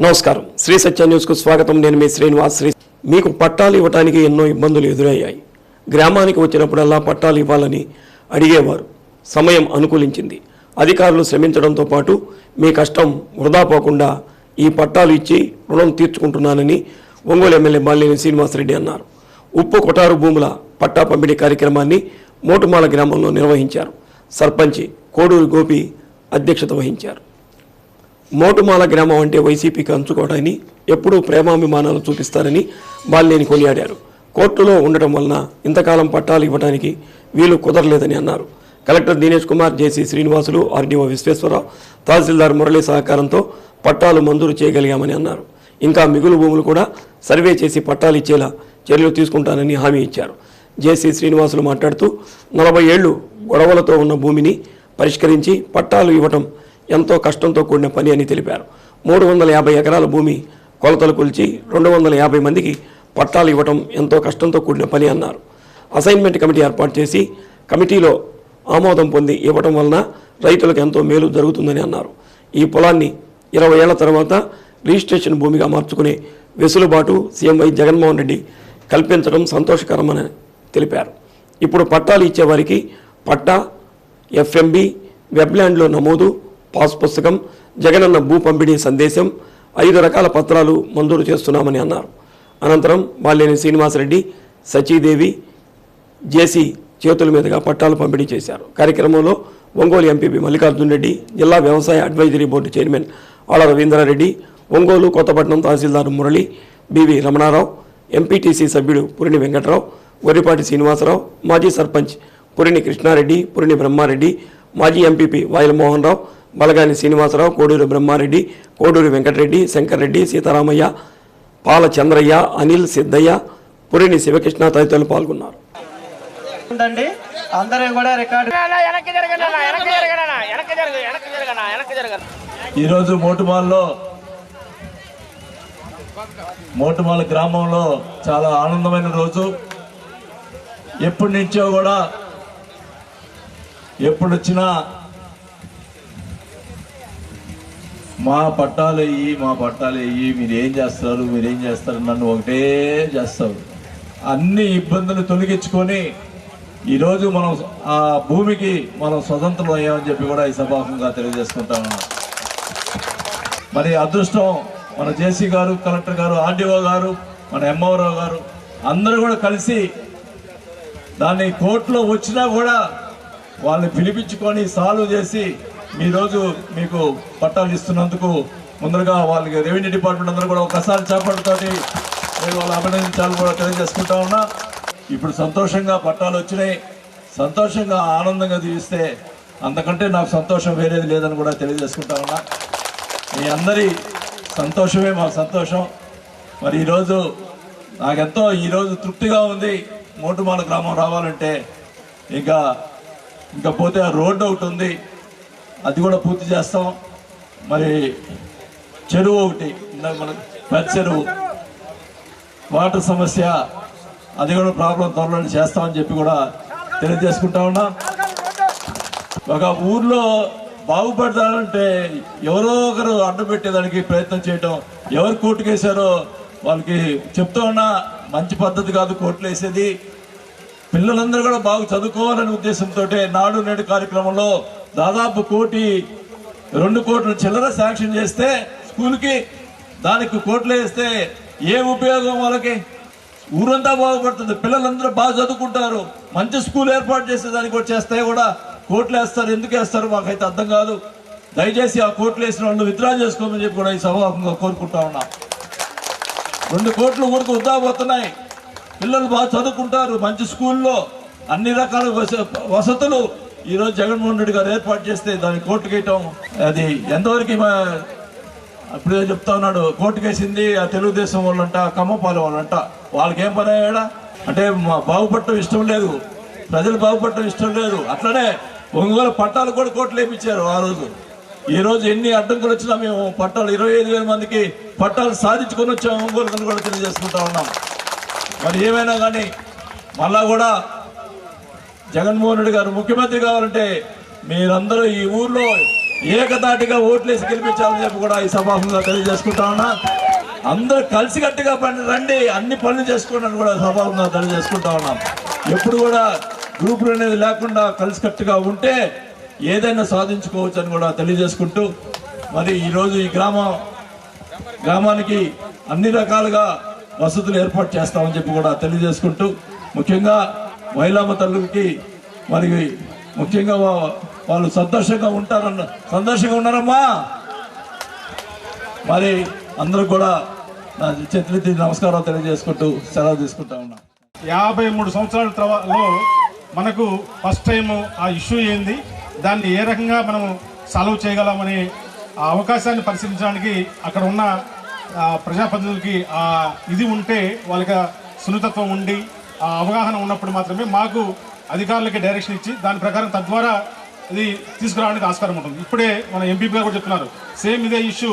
నమస్కారం శ్రీ సత్య న్యూస్కు స్వాగతం. నేను మీ శ్రీనివాస్. మీకు పట్టాలు ఇవ్వడానికి ఎన్నో ఇబ్బందులు ఎదురయ్యాయి. గ్రామానికి వచ్చినప్పుడల్లా పట్టాలు ఇవ్వాలని అడిగేవారు. సమయం అనుకూలించింది. అధికారులు శ్రమించడంతో పాటు మీ కష్టం వృధా పోకుండా ఈ పట్టాలు ఇచ్చి రుణం తీర్చుకుంటున్నానని ఒంగోలు ఎమ్మెల్యే బాలినేని శ్రీనివాసరెడ్డి అన్నారు. ఉప్పు కొటారు భూముల పట్టా పంపిణీ కార్యక్రమాన్ని మోటుమాల గ్రామంలో నిర్వహించారు. సర్పంచి కోడూరు గోపి అధ్యక్షత వహించారు. మోటుమాల గ్రామం అంటే వైసీపీకి అంచుకోవడాన్ని ఎప్పుడూ ప్రేమాభిమానాలు చూపిస్తారని బాలినేని కొనియాడారు. కోర్టులో ఉండటం వలన ఇంతకాలం పట్టాలు ఇవ్వడానికి వీలు కుదరలేదని అన్నారు. కలెక్టర్ దినేష్ కుమార్, జేసీ శ్రీనివాసులు, ఆర్డీఓ విశ్వేశ్వరరావు, తహసీల్దార్ మురళీ సహకారంతో పట్టాలు మంజూరు చేయగలిగామని అన్నారు. ఇంకా మిగులు భూములు కూడా సర్వే చేసి పట్టాలు ఇచ్చేలా చర్యలు తీసుకుంటానని హామీ ఇచ్చారు. జేసీ శ్రీనివాసులు మాట్లాడుతూ 40 ఏళ్లు గొడవలతో ఉన్న భూమిని పరిష్కరించి పట్టాలు ఇవ్వటం ఎంతో కష్టంతో కూడిన పని అని తెలిపారు. 350 ఎకరాల భూమి కొలతలు కొలిచి 250 మందికి పట్టాలు ఇవ్వటం ఎంతో కష్టంతో కూడిన పని అన్నారు. అసైన్మెంట్ కమిటీ ఏర్పాటు చేసి కమిటీలో ఆమోదం పొంది ఇవ్వటం వలన రైతులకు ఎంతో మేలు జరుగుతుందని అన్నారు. ఈ పొలాన్ని 20 ఏళ్ల తర్వాత రిజిస్ట్రేషన్ భూమిగా మార్చుకునే వెసులుబాటు సీఎం వై జగన్మోహన్ రెడ్డి కల్పించడం సంతోషకరమని తెలిపారు. ఇప్పుడు పట్టాలు ఇచ్చేవారికి పట్టా, ఎఫ్ఎంబి, వెబ్ల్యాండ్లో నమోదు, పాస్ పుస్తకం, జగనన్న భూ పంపిణీ సందేశం, 5 రకాల పత్రాలు మంజూరు చేస్తున్నామని అన్నారు. అనంతరం బాలినేని శ్రీనివాసరెడ్డి, సచీదేవి, జేసీ చేతుల మీదుగా పట్టాలు పంపిణీ చేశారు. కార్యక్రమంలో ఒంగోలు ఎంపీపీ మల్లికార్జున రెడ్డి, జిల్లా వ్యవసాయ అడ్వైజరీ బోర్డు చైర్మన్ ఆళ్ల రవీంద్రారెడ్డి, ఒంగోలు కొత్తపట్నం తహసీల్దార్ మురళి, బివి రమణారావు, ఎంపీటీసీ సభ్యుడు పురిని వెంకట్రావు, గొర్రిపాటి శ్రీనివాసరావు, మాజీ సర్పంచ్ పురిని కృష్ణారెడ్డి, పురిని బ్రహ్మారెడ్డి, మాజీ ఎంపీపీ వాయిల మోహన్ రావు, బలగాని శ్రీనివాసరావు, కోడూరు బ్రహ్మారెడ్డి, కోడూరు వెంకటరెడ్డి, శంకర్రెడ్డి, సీతారామయ్య, పాల చంద్రయ్య, అనిల్, సిద్ధయ్య, పురిని శివకృష్ణ తదితరులు పాల్గొన్నారు. ఈరోజు మోటుమాల గ్రామంలో చాలా ఆనందమైన రోజు. ఎప్పటి నుంచో కూడా ఎప్పుడు వచ్చినా మా పట్టాలు అయ్యి మీరేం చేస్తారు నన్ను ఒకటే చేస్తారు. అన్ని ఇబ్బందులు తొలగించుకొని ఈరోజు మనం ఆ భూమికి మనం స్వతంత్రం అయ్యామని చెప్పి కూడా ఈ సభాముఖంగా తెలియజేసుకుంటా ఉన్నాం. మరి అదృష్టం మన జేసీ గారు, కలెక్టర్ గారు, ఆర్డీఓ గారు, మన ఎంఓరావు గారు అందరూ కూడా కలిసి దాన్ని కోర్టులో వచ్చినా కూడా వాళ్ళని పిలిపించుకొని సాల్వ్ చేసి ఈరోజు మీకు పట్టాలు ఇస్తున్నందుకు ముందరగా వాళ్ళకి రెవెన్యూ డిపార్ట్మెంట్ అందరూ కూడా ఒకసారి చేపట్టుతోటి నేను వాళ్ళు అభినందించాలని కూడా తెలియజేసుకుంటా ఉన్నా. ఇప్పుడు సంతోషంగా పట్టాలు వచ్చినాయి, సంతోషంగా ఆనందంగా జీవిస్తే అంతకంటే నాకు సంతోషం వేరేది లేదని కూడా తెలియజేసుకుంటా ఉన్నా. మీ అందరి సంతోషమే మా సంతోషం. మరి ఈరోజు నాకెంతో ఈరోజు తృప్తిగా ఉంది. మోటుమాల గ్రామం రావాలంటే ఇంకా పోతే ఆ రోడ్డు ఒకటి ఉంది, అది కూడా పూర్తి చేస్తాం. మరి చెరువు ఒకటి మన పెద్ద చెరువు, వాటర్ సమస్య, అది కూడా ప్రాబ్లం త్వరలో చేస్తామని చెప్పి కూడా తెలియజేసుకుంటా ఉన్నా. ఒక ఊర్లో బాగుపడతారంటే ఎవరో ఒకరు అడ్డు పెట్టేదానికి ప్రయత్నం చేయటం, ఎవరు కోర్టుకు వేశారో వాళ్ళకి చెప్తూ ఉన్నా. మంచి పద్ధతి కాదు కోర్టులు వేసేది. పిల్లలందరూ కూడా బాగా చదువుకోవాలనే ఉద్దేశంతో నాడు నేడు కార్యక్రమంలో దాదాపు 1-2 కోట్ల చిల్లర శాంక్షన్ చేస్తే స్కూల్కి, దానికి కోట్లు వేస్తే ఏ ఉపయోగం వాళ్ళకి? ఊరంతా బాగుపడుతుంది, పిల్లలందరూ బాగా చదువుకుంటారు. మంచి స్కూల్ ఏర్పాటు చేసే దానికి కూడా చేస్తే కూడా కోట్లు వేస్తారు. ఎందుకు వేస్తారు మాకైతే అర్థం కాదు. దయచేసి ఆ కోట్లు వేసిన వాళ్ళు విత్డ్రా చేసుకోమని చెప్పి కూడా ఈ సభాముఖంగా కోరుకుంటా ఉన్నాం. 2 కోట్లు ఊరికి వృధా పోతున్నాయి. పిల్లలు బాగా చదువుకుంటారు, మంచి స్కూల్లో అన్ని రకాల వసతులు ఈరోజు జగన్మోహన్ రెడ్డి గారు ఏర్పాటు చేస్తే దాన్ని కోర్టుకు వేయటం అది ఎంతవరకు? అప్పుడే చెప్తా ఉన్నాడు, కోర్టుకు వేసింది ఆ తెలుగుదేశం వాళ్ళంట, కమ్మపాలెం వాళ్ళంట. వాళ్ళకి ఏం పని అయ్యాడా అంటే బాగుపడటం ఇష్టం లేదు, ప్రజలు బాగుపడటం ఇష్టం లేదు. అట్లనే ఒంగోలు పట్టాలు కూడా కోర్టులు వేయించారు ఆ రోజు. ఈ రోజు ఎన్ని అడ్డంకులు వచ్చినా మేము పట్టాలు 25,000 మందికి పట్టాలు సాధించుకొని వచ్చాము ఒంగోలు కూడా తెలియజేసుకుంటా ఉన్నాం. మరి ఏమైనా కానీ మళ్ళా కూడా జగన్మోహన్ రెడ్డి గారు ముఖ్యమంత్రి కావాలంటే మీరందరూ ఈ ఊర్లో ఏకదాటిగా ఓట్లేసి గెలిపించాలని చెప్పి కూడా ఈ సభాముఖంగా తెలియజేసుకుంటా ఉన్నా. అందరూ కలిసికట్టుగా రండి, అన్ని పనులు చేసుకోండి కూడా సభాముఖంగా తెలియజేసుకుంటా ఉన్నాం. ఎప్పుడు కూడా గ్రూపులు అనేది లేకుండా కలిసికట్టుగా ఉంటే ఏదైనా సాధించుకోవచ్చు అని కూడా తెలియజేసుకుంటూ, మరి ఈరోజు ఈ గ్రామానికి అన్ని రకాలుగా వసతులు ఏర్పాటు చేస్తామని చెప్పి కూడా తెలియజేసుకుంటూ, ముఖ్యంగా మహిళామ తల్లులకి మరి ముఖ్యంగా వాళ్ళు సంతోషంగా ఉన్నారమ్మా. మరి అందరూ కూడా నా చేతులెత్తి నమస్కారం తెలియజేసుకుంటూ సెలవు తీసుకుంటా ఉన్నా. 53 సంవత్సరాల తర్వాత మనకు ఫస్ట్ టైం ఆ ఇష్యూ ఏంది, దాన్ని ఏ రకంగా మనం సాల్వ్ చేయగలమనే ఆ అవకాశాన్ని పరిశీలించడానికి అక్కడ ఉన్న ప్రజాప్రతినిధులకి ఇది ఉంటే, వాళ్ళకి సున్నితత్వం ఉండి ఆ అవగాహన ఉన్నప్పుడు మాత్రమే మాకు అధికారులకి డైరెక్షన్ ఇచ్చి దాని ప్రకారం తద్వారా ఇది తీసుకురావడానికి ఆస్కారం ఉంటుంది. ఇప్పుడే మన ఎంపీ గారు కూడా చెప్తున్నారు, సేమ్ ఇదే ఇష్యూ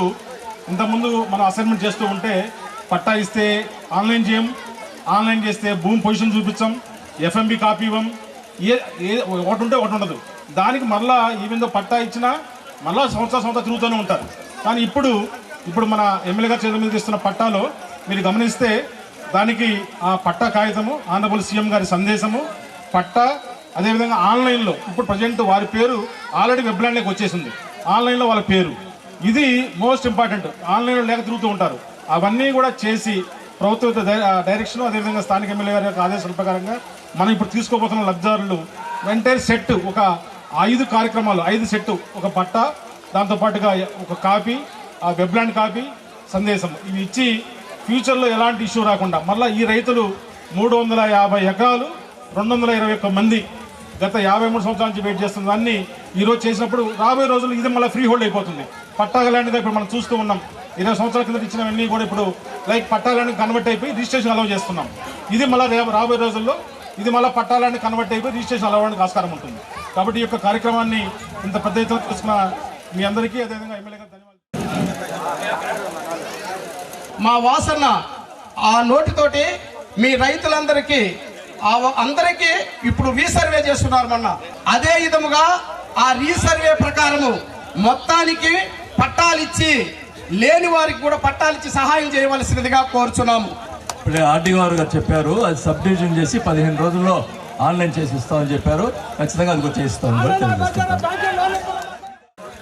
ఇంతకుముందు మనం అసైన్మెంట్ చేస్తూ ఉంటే పట్టా ఇస్తే ఆన్లైన్ చేయం, ఆన్లైన్ చేస్తే భూమి పొజిషన్ చూపించాం, ఎఫ్ఎంబి కాపీ ఇవ్వం, ఒకటి ఉంటే ఒకటి ఉండదు. దానికి మళ్ళా ఈవెందో పట్టా ఇచ్చినా మళ్ళా సంవత్సరం తిరుగుతూనే ఉంటారు. కానీ ఇప్పుడు మన ఎమ్మెల్యే గారు చేతుల మీద ఇస్తున్న పట్టాలో మీరు గమనిస్తే దానికి ఆ పట్టా కాగితము, ఆనరబుల్ సీఎం గారి సందేశము, పట్టా, అదేవిధంగా ఆన్లైన్లో ఇప్పుడు ప్రజెంట్ వారి పేరు ఆల్రెడీ వెబ్లాండ్లోకి వచ్చేసింది, ఆన్లైన్లో వాళ్ళ పేరు. ఇది మోస్ట్ ఇంపార్టెంట్. ఆన్లైన్లో లేక తిరుగుతూ ఉంటారు. అవన్నీ కూడా చేసి ప్రభుత్వ డైరెక్షన్, అదేవిధంగా స్థానిక ఎమ్మెల్యే గారి యొక్క ఆదేశాల ప్రకారంగా మనం ఇప్పుడు తీసుకోబోతున్న లబ్ధిదారులు వెంటనే సెట్ ఒక 5 కార్యక్రమాలు, 5 సెట్, ఒక పట్టా, దాంతోపాటుగా ఒక కాపీ, ఆ వెబ్లాండ్ కాపీ, సందేశం, ఇవి ఇచ్చి ఫ్యూచర్లో ఎలాంటి ఇష్యూ రాకుండా మళ్ళీ ఈ రైతులు 350 ఎకరాలు 221 మంది గత 53 సంవత్సరాల నుంచి వెయిట్ చేస్తున్న దాన్ని ఈరోజు చేసినప్పుడు రాబోయే రోజులు ఇది మళ్ళీ ఫ్రీ హోల్డ్ అయిపోతుంది. పట్టాగా ల్యాండ్గా ఇప్పుడు మనం చూస్తూ ఉన్నాం. 20 సంవత్సరాల కింద ఇచ్చినవన్నీ కూడా ఇప్పుడు లైక్ పట్టా ల్యాండ్ కన్వర్ట్ అయిపోయి రిజిస్ట్రేషన్ అలౌ చేస్తున్నాం. ఇది మళ్ళీ రాబోయే రోజుల్లో ఇది మళ్ళీ పట్టా ల్యాండ్ కన్వర్ట్ అయిపోయి రిజిస్ట్రేషన్ అలౌ అవడానికి ఆస్కారం ఉంటుంది. కాబట్టి ఈ యొక్క కార్యక్రమాన్ని ఇంత పెద్ద ఎత్తున తీసుకున్న మీ అందరికీ, అదేవిధంగా ఎమ్మెల్యే గారు ధన్యవాదాలు. మా వాసన ఆ నోటితోటి మీ రైతులందరికీ అందరికీ ఇప్పుడు రీసర్వే చేస్తున్నారు. మొన్న అదే విధముగా ఆ రీసర్వే ప్రకారము మొత్తానికి పట్టాలిచ్చి లేని వారికి కూడా పట్టాలిచ్చి సహాయం చేయవలసినదిగా కోరుచున్నాము. ఇప్పుడే ఆర్డీఓ గారు చెప్పారు, అది సబ్ డివిజన్ చేసి 15 రోజుల్లో ఆన్లైన్ చేసి ఇస్తామని చెప్పారు. ఖచ్చితంగా అది కూడా చేయిస్తామని కూడా తెలియజేస్తున్నాం.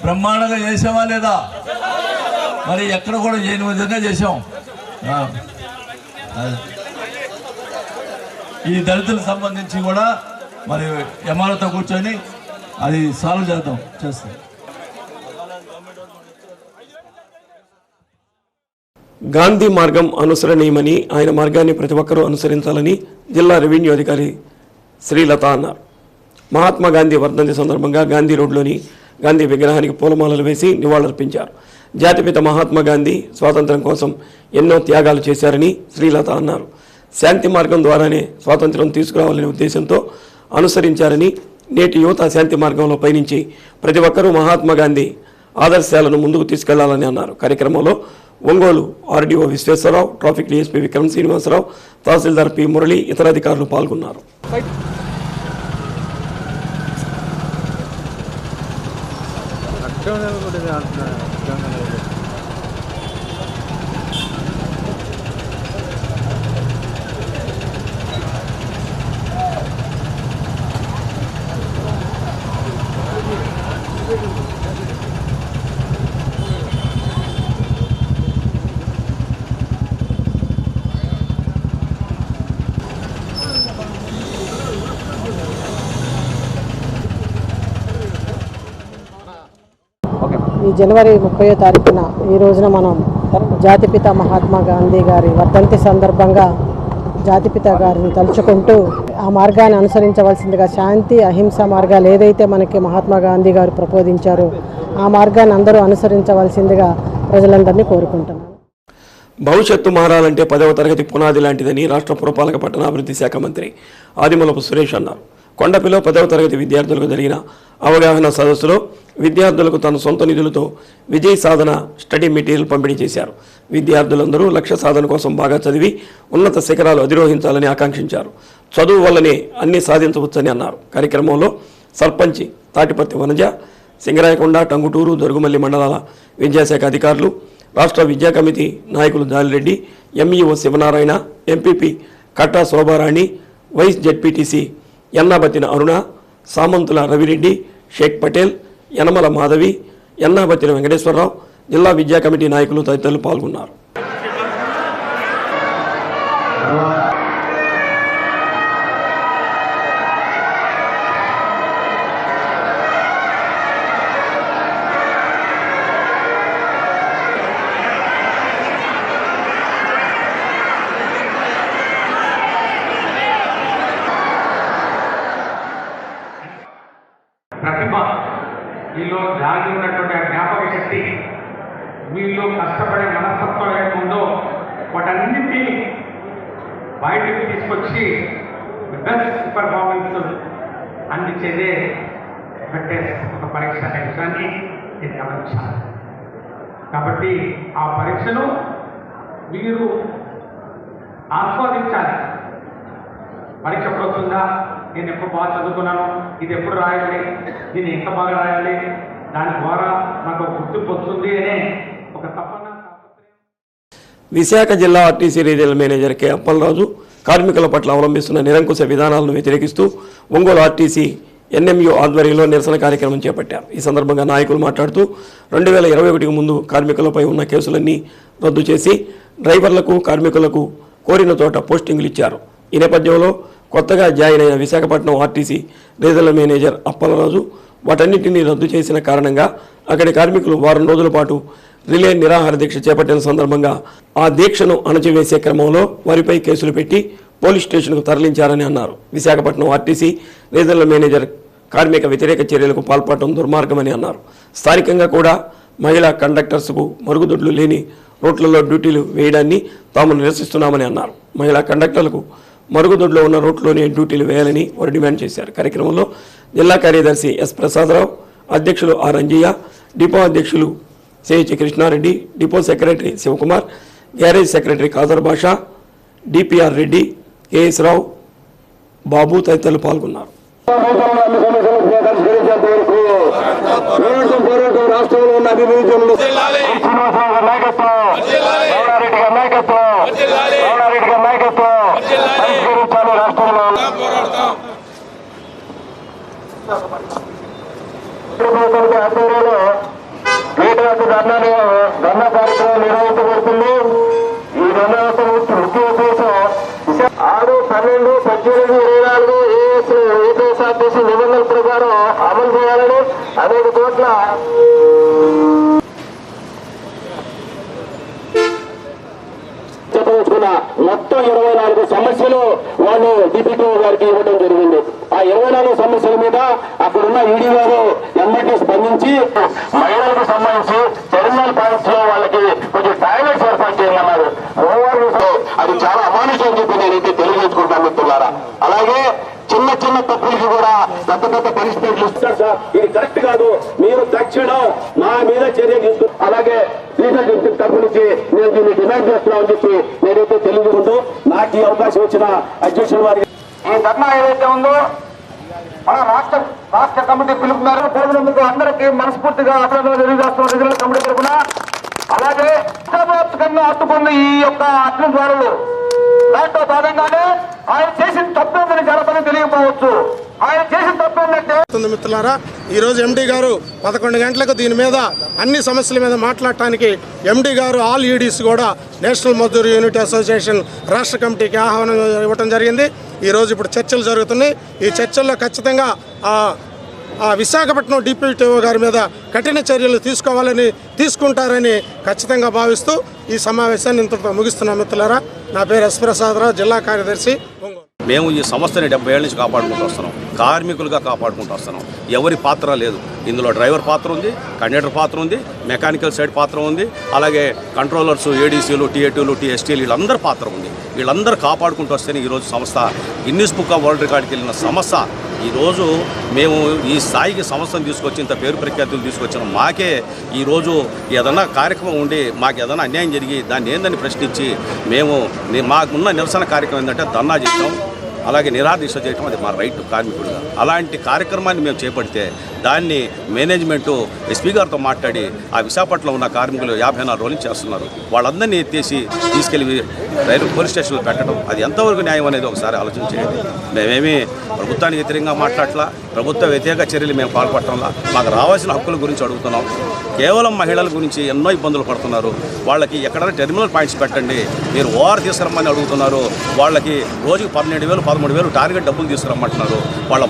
బ్రహ్మాండంగా చేసామా లేదా? మరి ఎక్కడ కూడా చేయని విధంగా చేసాం. ఈ దళితులకు సంబంధించి కూడా మరి ఎంఆర్ఓతో కూర్చొని అది సాల్వ్ చేస్తాం. గాంధీ మార్గం అనుసరణీయమని, ఆయన మార్గాన్ని ప్రతి ఒక్కరూ అనుసరించాలని జిల్లా రెవెన్యూ అధికారి శ్రీలత అన్నారు. మహాత్మా గాంధీ వర్ధంతి సందర్భంగా గాంధీ రోడ్లోని గాంధీ విగ్రహానికి పూలమాలలు వేసి నివాళులర్పించారు. జాతిపిత మహాత్మా గాంధీ స్వాతంత్ర్యం కోసం ఎన్నో త్యాగాలు చేశారని శ్రీలత అన్నారు. శాంతి మార్గం ద్వారానే స్వాతంత్ర్యం తీసుకురావాలనే ఉద్దేశంతో అనుసరించారని, నేటి యువత శాంతి మార్గంలో పయనించి ప్రతి ఒక్కరూ మహాత్మా గాంధీ ఆదర్శాలను ముందుకు తీసుకెళ్లాలని అన్నారు. కార్యక్రమంలో Ongole RDO Visweswararao, traffic DSP Vikram Srinivasarao, tahsildar P Murali, ఇతర అధికారులు పాల్గొన్నారు. ఈ జనవరి 30వ తారీఖున ఈ రోజున మనం జాతిపిత మహాత్మా గాంధీ గారి వర్ధంతి సందర్భంగా జాతిపిత గారిని తలుచుకుంటూ ఆ మార్గాన్ని అనుసరించవలసిందిగా, శాంతి అహింస మార్గాలు ఏదైతే మనకి మహాత్మా గాంధీ గారు ప్రబోధించారో ఆ మార్గాన్ని అందరూ అనుసరించవలసిందిగా ప్రజలందరినీ కోరుకుంటున్నాను. భవిష్యత్తు మారాలంటే 10వ తరగతి పునాది లాంటిదని రాష్ట్ర పురపాలక పట్టణాభివృద్ధి శాఖ మంత్రి ఆదిమూలపు సురేష్ అన్నారు. కొండపిలో 10వ తరగతి విద్యార్థులకు జరిగిన అవగాహన సదస్సులో విద్యార్థులకు తన సొంత నిధులతో విజయ్ సాధన స్టడీ మెటీరియల్ పంపిణీ చేశారు. విద్యార్థులందరూ లక్ష్య సాధన కోసం బాగా చదివి ఉన్నత శిఖరాలు అధిరోహించాలని ఆకాంక్షించారు. చదువు వల్లనే అన్ని సాధించవచ్చని అన్నారు. కార్యక్రమంలో సర్పంచి తాటిపత్తి వనజ, సింగరాయకొండ, టంగుటూరు, దొరుగుమల్లి మండలాల విద్యాశాఖ అధికారులు, రాష్ట్ర విద్యా కమిటీ నాయకులు దాలిరెడ్డి, ఎంఈఓ శివనారాయణ, ఎంపీపీ కట్టా శోభారాణి, వైస్ జెడ్పీటీసీ యన్నాబత్తిన అరుణ, సామంతుల రవిరెడ్డి, షేక్ పటేల్, యనమల మాధవి, యన్నాబత్తిన వెంకటేశ్వరరావు, జిల్లా విద్యా కమిటీ నాయకులు తదితరులు పాల్గొన్నారు. ప్రతిభ, వీళ్ళు దాగి ఉన్నటువంటి జ్ఞాపక శక్తి, వీళ్ళు కష్టపడే మనస్తత్వం ఏముందో వాటన్నిటినీ బయటకు తీసుకొచ్చి బెస్ట్ పర్ఫార్మెన్స్ అందించేదే పెట్టే ఒక పరీక్ష అనే విషయాన్ని నేను గమనించాను. కాబట్టి ఆ పరీక్షను మీరు ఆస్వాదించాలి. పరీక్ష పోతుందా, నేను ఎప్పుడు బాగా చదువుకున్నాను, ఇది ఎప్పుడు రాయాలి, దీన్ని ఎంత బాగా రాయాలి, దాని ద్వారా నాకు గుర్తింపు వస్తుంది అనే ఒక తపన. విశాఖ జిల్లా RTC regional manager K Appalaraju కార్మికుల పట్ల అవలంబిస్తున్న నిరంకుశ విధానాలను వ్యతిరేకిస్తూ ఒంగోలు ఆర్టీసీ ఎన్ఎంయు ఆధ్వర్యంలో నిరసన కార్యక్రమం చేపట్టారు. ఈ సందర్భంగా నాయకులు మాట్లాడుతూ 2021కు ముందు కార్మికులపై ఉన్న కేసులన్నీ రద్దు చేసి డ్రైవర్లకు, కార్మికులకు కోరిన చోట పోస్టింగులు ఇచ్చారు. ఈ నేపథ్యంలో కొత్తగా జాయిన్ అయిన Visakhapatnam RTC regional manager Appalaraju వాటన్నిటినీ రద్దు చేసిన కారణంగా అక్కడి కార్మికులు వారం రోజుల పాటు రిలే నిరాహార దీక్ష చేపట్టిన సందర్భంగా ఆ దీక్షను అణచివేసే క్రమంలో వారిపై కేసులు పెట్టి పోలీస్ స్టేషన్కు తరలించారని అన్నారు. విశాఖపట్నం ఆర్టీసీ రీజనల్ మేనేజర్ కార్మిక వ్యతిరేక చర్యలకు పాల్పడటం దుర్మార్గమని అన్నారు. స్థానికంగా కూడా మహిళా కండక్టర్స్కు మరుగుదొడ్లు లేని రూట్లలో డ్యూటీలు వేయడాన్ని తాము నిరసిస్తున్నామని అన్నారు. మహిళా కండక్టర్లకు మరుగుదొడ్లో ఉన్న రూట్లోనే డ్యూటీలు వేయాలని వారు డిమాండ్ చేశారు. కార్యక్రమంలో జిల్లా కార్యదర్శి ఎస్ ప్రసాదరావు, అధ్యక్షులు ఆర్ అంజయ్య, డిపో అధ్యక్షులు CH Krishnareddy, depot secretary Sivakumar, garage secretary Khader Basha, DPR Reddy, KS Rao, Babu తదితరులు పాల్గొన్నారు. రాష్ట్రంలో ఉన్న అభివృద్ధులు ఆధ్వర్యంలో ధర్నా కార్యక్రమం నిర్వహించబడుతుంది. ఈ ధర్నా ముఖ్య ఉద్దేశం 6, 12, 18, 24 ఏపీఎస్ఆర్టీసీ నిబంధనల ప్రకారం అమలు చేయాలని అనేక చోట్ల మొత్తం 24 సమస్యలు వాళ్ళు డిపిఓ గారికి ఇవ్వడం జరిగింది. ఆ 24 సమస్యల మీద అక్కడున్న ఈడీ గారు ఎమ్మెల్యే స్పందించి మహిళలకు సంబంధించి టెర్మినల్ పాయింట్స్ లో వాళ్ళకి కొంచెం టాయిలెట్స్ ఏర్పాటు చేయమన్నారు. అది చాలా అమానుషం అని చెప్పి నేనైతే తెలియజేసుకుంటాను మిత్రులారా. అలాగే చిన్న చిన్న తప్పులకి కూడా పెద్ద పెద్ద పనిష్మెంట్లు ఇస్తారు సార్. ఇది కరెక్ట్ కాదు, మీరు తక్షణం మా మీద చర్య తీసుకుంటారు. అలాగే రీజనల్ తరఫు నుంచి నేను దీన్ని డిమాండ్ చేస్తున్నామని చెప్పి నేనైతే తెలియజేసుకుంటూ నాకు ఈ అవకాశం వచ్చిన అధ్యక్షుల వారికి ఈ ధర్నా ఏదైతే ఉందో మన రాష్ట్ర కమిటీ పిలుపు మేరకు పోలినందుకు అందరికీ మనస్ఫూర్తిగా అభినందనలు తెలియజేస్తున్న రీజనల్ కమిటీ తరఫున. అలాగే వ్యాప్తంగా అడ్డుకున్న ఈ యొక్క అట్లదారులు దాంట్లో భాగంగానే ఆయన చేసిన తప్పేందని చాలా మంది తెలియకపోవచ్చు. ఆయన చేసిన తప్పేందంటే మిత్రులారా, ఈరోజు ఎండీ గారు 11 గంటలకు దీని మీద అన్ని సమస్యల మీద మాట్లాడటానికి ఎండీ గారు ఆల్ ఈడీస్ కూడా నేషనల్ మజ్దూర్ యూనిట్ అసోసియేషన్ రాష్ట్ర కమిటీకి ఆహ్వానం ఇవ్వడం జరిగింది. ఈరోజు ఇప్పుడు చర్చలు జరుగుతున్నాయి. ఈ చర్చల్లో ఖచ్చితంగా విశాఖపట్నం డిప్యూటీఓ గారి మీద కఠిన చర్యలు తీసుకుంటారని ఖచ్చితంగా భావిస్తూ ఈ సమావేశాన్ని ఇంతటితో ముగిస్తున్నాం మిత్రులారా. నా పేరు ఎస్ ప్రసాదరావు, జిల్లా కార్యదర్శి, ఒంగోలు. మేము ఈ సంస్థని 70 ఏళ్ళ నుంచి కాపాడుకుంటూ వస్తున్నాం, కార్మికులుగా కాపాడుకుంటూ వస్తున్నాం. ఎవరి పాత్ర లేదు ఇందులో. డ్రైవర్ పాత్ర ఉంది, కండక్టర్ పాత్ర ఉంది, మెకానికల్ సైడ్ పాత్ర ఉంది, అలాగే కంట్రోలర్స్, ఏడీసీలు, టీఏటీలు, టీఎస్టీలు వీళ్ళందరి పాత్ర ఉంది. వీళ్ళందరూ కాపాడుకుంటూ వస్తేనే ఈరోజు సంస్థ గిన్నిస్ బుక్ ఆఫ్ వరల్డ్ రికార్డుకి వెళ్ళిన సంస్థ. ఈరోజు మేము ఈ స్థాయికి సంస్థను తీసుకొచ్చి ఇంత పేరు ప్రఖ్యాతులు తీసుకొచ్చిన మాకే ఈరోజు ఏదన్నా కార్యక్రమం ఉండి మాకు ఏదైనా అన్యాయం జరిగి దాన్ని ఏందని ప్రశ్నించి మేము మాకున్న నిరసన కార్యక్రమం ఏంటంటే ధర్నా చేస్తాం. అలాగే నిరాదీక్ష చేయడం అది మా రైట్ కార్మికుడుగా. అలాంటి కార్యక్రమాన్ని మేము చేపడితే దాన్ని మేనేజ్మెంటు ఎస్పీ గారితో మాట్లాడి ఆ విశాఖపట్నంలో ఉన్న కార్మికులు 54 రోజులు చేస్తున్నారు, వాళ్ళందరినీ ఎత్తేసి తీసుకెళ్లి రైలు పోలీస్ స్టేషన్లో పెట్టడం అది ఎంతవరకు న్యాయం అనేది ఒకసారి ఆలోచన చేయండి. మేమేమీ ప్రభుత్వానికి వ్యతిరేకంగా మాట్లాడలా, ప్రభుత్వ వ్యతిరేక చర్యలు మేము పాల్పడటంలా, మాకు రావాల్సిన హక్కుల గురించి అడుగుతున్నాం. కేవలం మహిళల గురించి ఎన్నో ఇబ్బందులు పడుతున్నారు. వాళ్ళకి ఎక్కడైనా టెర్మినల్ పాయింట్స్ పెట్టండి, మీరు ఓఆర్ తీసుకురమ్మని అడుగుతున్నారు. వాళ్ళకి రోజుకి 12,000 13,000 టార్గెట్ డబ్బులు తీసుకురమ్మంటున్నారు. వాళ్ళ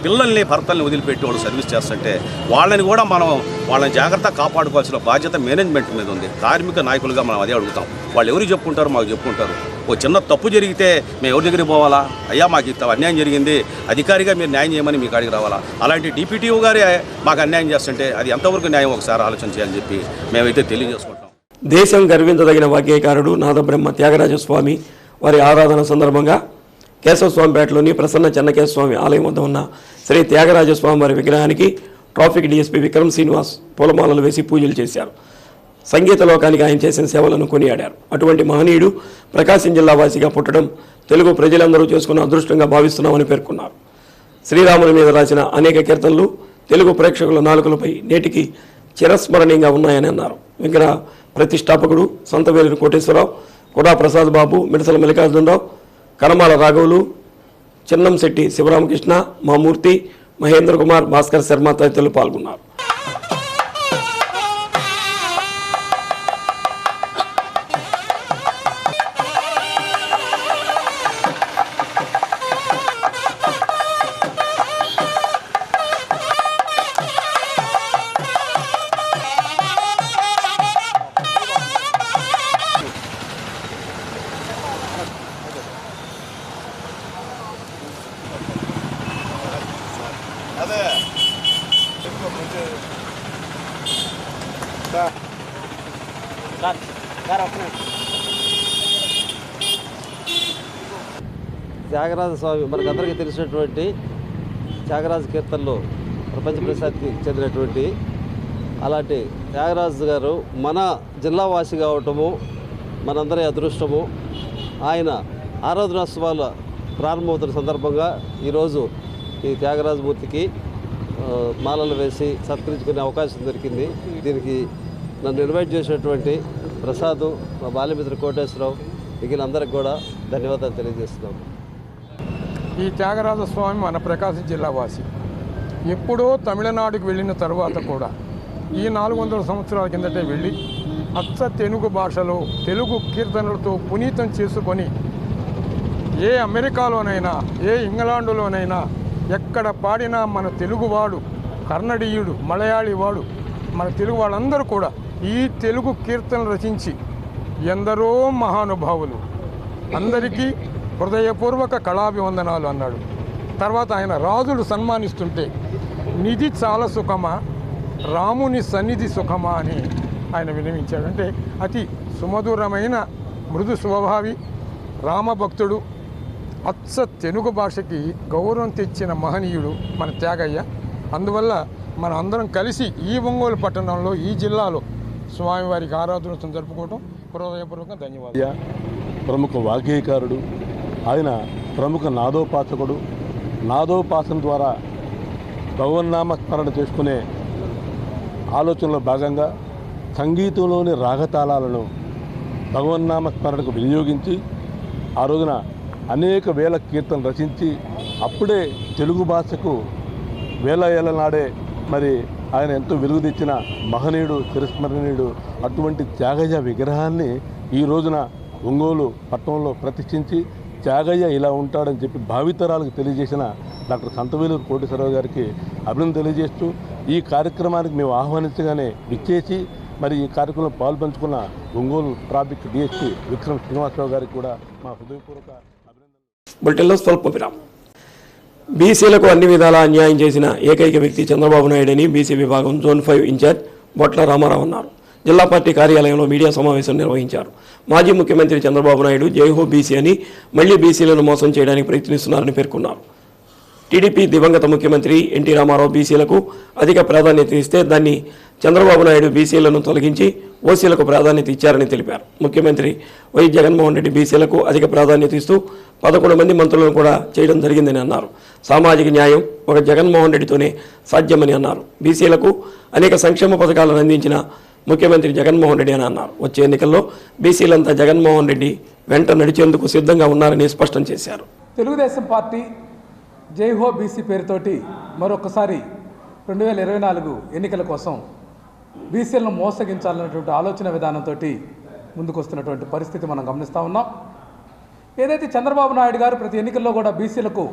పిల్లల్ని భర్తల్ని వదిలిపెట్టి వాళ్ళు సర్వీస్ చేస్తుంటే వాళ్ళని కూడా వాళ్ళని జాగ్రత్తగా కాపాడుకోవాల్సిన బాధ్యత మేనేజ్మెంట్ మీద ఉంది. కార్మిక నాయకులుగా మనం అదే అడుగుతాం. వాళ్ళు ఎవరికి చెప్పుకుంటారు, మాకు చెప్పుకుంటారు. ఓ చిన్న తప్పు జరిగితే మేము ఎవరి దగ్గరికి పోవాలా? అయ్యా మాకు ఇంత అన్యాయం జరిగింది, అధికారిగా మీరు న్యాయం చేయమని మీకు అడిగి రావాలా? అలాంటి డిప్యూటీఓ గారే మాకు అన్యాయం చేస్తుంటే అది ఎంతవరకు న్యాయం ఒకసారి ఆలోచన చేయాలని చెప్పి మేమైతే తెలియజేసుకుంటాం. దేశం గర్వించదగిన వాగ్గేయకారుడు నాదబ్రహ్మ త్యాగరాజస్వామి వారి ఆరాధన సందర్భంగా కేశవస్వామిపేటలోని ప్రసన్న చెన్నకేశవస్వామి ఆలయం వద్ద ఉన్న శ్రీ త్యాగరాజస్వామి వారి విగ్రహానికి ట్రాఫిక్ డీఎస్పీ విక్రమ్ శ్రీనివాస్ పూలమాలలు వేసి పూజలు చేశారు. సంగీత లోకానికి ఆయన చేసిన సేవలను కొనియాడారు. అటువంటి మహనీయుడు ప్రకాశం జిల్లా వాసిగా పుట్టడం తెలుగు ప్రజలందరూ చేసుకున్న అదృష్టంగా భావిస్తున్నామని పేర్కొన్నారు. శ్రీరాముని మీద రాసిన అనేక కీర్తనలు తెలుగు ప్రేక్షకుల నాలుకలపై నేటికి చిరస్మరణీయంగా ఉన్నాయని అన్నారు. విగ్రహ ప్రతిష్టాపకుడు సంతవేలు కోటేశ్వరరావు, కొడా ప్రసాద్ బాబు, మిడతల మల్లికార్జునరావు, కనమాల రాఘవులు, చిన్నంశెట్టి శివరామకృష్ణ, మామూర్తి, మహేంద్ర కుమార్, భాస్కర్ శర్మ తదితరులు పాల్గొన్నారు. త్యాగరాజ స్వామి మనకందరికీ తెలిసినటువంటి త్యాగరాజ కీర్తనలు ప్రపంచ ప్రసిద్ధికి చెందినటువంటి అలాంటి త్యాగరాజు గారు మన జిల్లా వాసి కావటము మనందరి అదృష్టము. ఆయన ఆరాధనోత్సవాల ప్రారంభమవుతున్న సందర్భంగా ఈరోజు ఈ త్యాగరాజమూర్తికి మాలలు వేసి సత్కరించుకునే అవకాశం దొరికింది. దీనికి నన్ను ఇన్వైట్ చేసినటువంటి ప్రసాద్, మా బాల్యమిత్ర కోటేశ్వరరావు, మిగిలినందరికి కూడా ధన్యవాదాలు తెలియజేస్తున్నాము. ఈ త్యాగరాజ స్వామి మన ప్రకాశం జిల్లా వాసి. ఎప్పుడో తమిళనాడుకు వెళ్ళిన తర్వాత కూడా ఈ 400 సంవత్సరాల కిందటే వెళ్ళి అచ్చ తెలుగు భాషలో తెలుగు కీర్తనలతో పునీతం చేసుకొని ఏ అమెరికాలోనైనా ఏ ఇంగ్లాండులోనైనా ఎక్కడ పాడినా మన తెలుగువాడు, కన్నడీయుడు, మలయాళీ వాడు, మన తెలుగు వాళ్ళందరూ కూడా ఈ తెలుగు కీర్తనలు రచించి ఎందరో మహానుభావులు అందరికీ హృదయపూర్వక కళాభివందనాలు అన్నాడు. తర్వాత ఆయన రాజులు సన్మానిస్తుంటే నిధి చాలా సుఖమా, రాముని సన్నిధి సుఖమా అని ఆయన వినవించాడు. అంటే అతి సుమధురమైన మృదు స్వభావి రామభక్తుడు, అచ్చ తెలుగు భాషకి గౌరవం తెచ్చిన మహనీయుడు మన త్యాగయ్య. అందువల్ల మనం అందరం కలిసి ఈ ఒంగోలు పట్టణంలో ఈ జిల్లాలో స్వామివారికి ఆరాధనను జరుపుకోవడం హృదయపూర్వకంగా ధన్యవాదాలు. ప్రముఖ వాగ్గేయకారుడు, ఆయన ప్రముఖ నాదోపాసకుడు. నాదోపాసన ద్వారా భగవన్నామస్మరణ చేసుకునే ఆలోచనలో భాగంగా సంగీతంలోని రాగతాళాలను భగవన్నామస్మరణకు వినియోగించి ఆ రోజున అనేక వేల కీర్తనలు రచించి అప్పుడే తెలుగు భాషకు వేల ఏళ్ళ నాడే మరి ఆయన ఎంతో వెలుగు తెచ్చిన మహనీయుడు, చిరస్మరణీయుడు. అటువంటి త్యాగయ్య విగ్రహాన్ని ఈ రోజున ఒంగోలు పట్టణంలో ప్రతిష్ఠించి త్యాగయ్య ఇలా ఉంటాడని చెప్పి భావితరాలకు తెలియజేసిన డాక్టర్ సంతవేలూరు కోటేశ్వరరావు గారికి అభినందన తెలియజేస్తూ ఈ కార్యక్రమానికి మేము ఆహ్వానించగానే విచ్చేసి మరి ఈ కార్యక్రమంలో పాల్పంచుకున్న ఒంగోలు ట్రాఫిక్ డిఎస్పీ విక్రమ్ శ్రీనివాసరావు గారికి కూడా మా హృదయపూర్వక అభినందనలు. బులెటిన్లో స్వల్ప విరామం. బీసీలకు అన్ని విధాలా అన్యాయం చేసిన ఏకైక వ్యక్తి చంద్రబాబు నాయుడని బీసీ విభాగం జోన్ 5 ఇన్ఛార్జ్ బొట్ల రామారావు అన్నారు. జిల్లా పార్టీ కార్యాలయంలో మీడియా సమావేశం నిర్వహించారు. మాజీ ముఖ్యమంత్రి చంద్రబాబు నాయుడు జైహో బీసీ అని మళ్లీ బీసీలను మోసం చేయడానికి ప్రయత్నిస్తున్నారని పేర్కొన్నారు. టీడీపీ దివంగత ముఖ్యమంత్రి ఎన్టీ రామారావు బీసీలకు అధిక ప్రాధాన్యత ఇస్తే దాన్ని చంద్రబాబు నాయుడు బీసీలను తొలగించి ఓసీలకు ప్రాధాన్యత ఇచ్చారని తెలిపారు. ముఖ్యమంత్రి వైఎస్ జగన్మోహన్ రెడ్డి బీసీలకు అధిక ప్రాధాన్యత ఇస్తూ 11 మంది మంత్రులను కూడా చేయడం జరిగిందని అన్నారు. సామాజిక న్యాయం ఒక జగన్మోహన్ రెడ్డితోనే సాధ్యమని అన్నారు. బీసీలకు అనేక సంక్షేమ పథకాలను అందించిన ముఖ్యమంత్రి జగన్మోహన్ రెడ్డి అని అన్నారు. వచ్చే ఎన్నికల్లో బీసీలంతా జగన్మోహన్ రెడ్డి వెంట నడిచేందుకు సిద్ధంగా ఉన్నారని స్పష్టం చేశారు. తెలుగుదేశం పార్టీ జైహో బీసీ పేరుతోటి మరొకసారి 2024 ఎన్నికల కోసం బీసీలను మోసగించాలన్నటువంటి ఆలోచన విధానంతో ముందుకు వస్తున్నటువంటి పరిస్థితి మనం గమనిస్తూ ఉన్నాం. ఏదైతే చంద్రబాబు నాయుడు గారు ప్రతి ఎన్నికల్లో కూడా బీసీలకు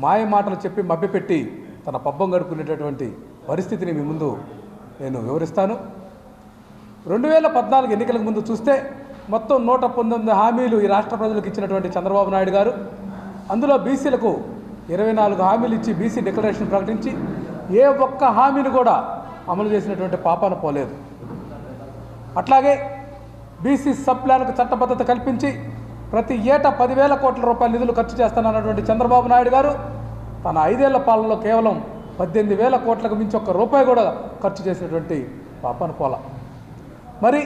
మాయ మాటలు చెప్పి మభ్యపెట్టి తన పబ్బం గడుపుకునేటటువంటి పరిస్థితిని మీ ముందు నేను వివరిస్తాను. 2014 ఎన్నికలకు ముందు చూస్తే మొత్తం 119 హామీలు ఈ రాష్ట్ర ప్రజలకు ఇచ్చినటువంటి చంద్రబాబు నాయుడు గారు అందులో బీసీలకు 24 హామీలు ఇచ్చి బీసీ డిక్లరేషన్ ప్రకటించి ఏ ఒక్క హామీని కూడా అమలు చేసినటువంటి పాపాన పోలేదు. అట్లాగే బీసీ సబ్ ప్లాన్కు చట్టబద్ధత కల్పించి ప్రతి ఏటా 10,000 కోట్ల రూపాయల నిధులు ఖర్చు చేస్తానన్నటువంటి చంద్రబాబు నాయుడు గారు తన 5 ఏళ్ల పాలనలో కేవలం 18,000 కోట్లకు మించి ఒక్క రూపాయి కూడా ఖర్చు చేసినటువంటి పాపాన పోల. మరి